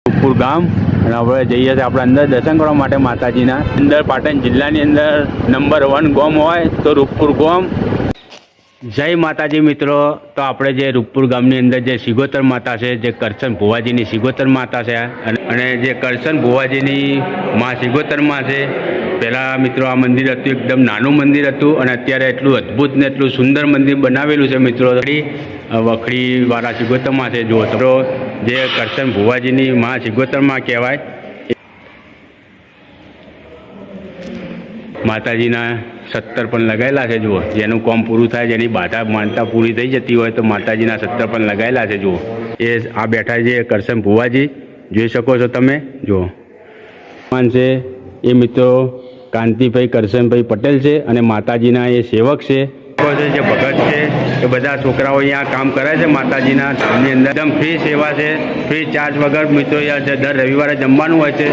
રૂપપુર ગામ અને આપણે જઈએ છીએ આપણે અંદર દર્શન કરવા માટે માતાજીના. અંદર પાટણ જિલ્લાની અંદર નંબર 1 ગામ હોય તો રૂપપુર ગામ. જય માતાજી મિત્રો. તો આપણે જે રૂપપુર ગામની અંદર જે સિગોતર માતા છે, જે કરશન ભુવાજીની સિગોતર માતા છે અને જે કરશન ભુવાજીની માં સિગોતરમાં છે. પહેલાં મિત્રો આ મંદિર હતું એકદમ નાનું મંદિર હતું અને અત્યારે એટલું અદ્ભુત ને એટલું સુંદર મંદિર બનાવેલું છે મિત્રો. વખડીવાળા સિગોતરમાં છે. જો તો જે કરશન ભુવાજીની માં સિગોતરમાં કહેવાય. માતાજીના 17 પણ લગાવેલા છે. જુઓ, જેનું કામ પૂરું થાય, જેની બાધા માનતા પૂરી થઈ જતી હોય તો માતાજીના 17 પણ લગાવેલા છે. જુઓ, એ આ બેઠા છે કરશન ભુવાજી, જોઈ શકો છો તમે. જુઓ છે એ મિત્રો કાંતિભાઈ કરશનભાઈ પટેલ છે અને માતાજીના એ સેવક છે, જે ભગત છે. એ બધા છોકરાઓ અહીંયા કામ કરે છે માતાજીના ધામની અંદર. એકદમ ફ્રી સેવા છે, ફ્રી ચાર્જ વગર મિત્રો દર રવિવારે જમવાનું હોય છે.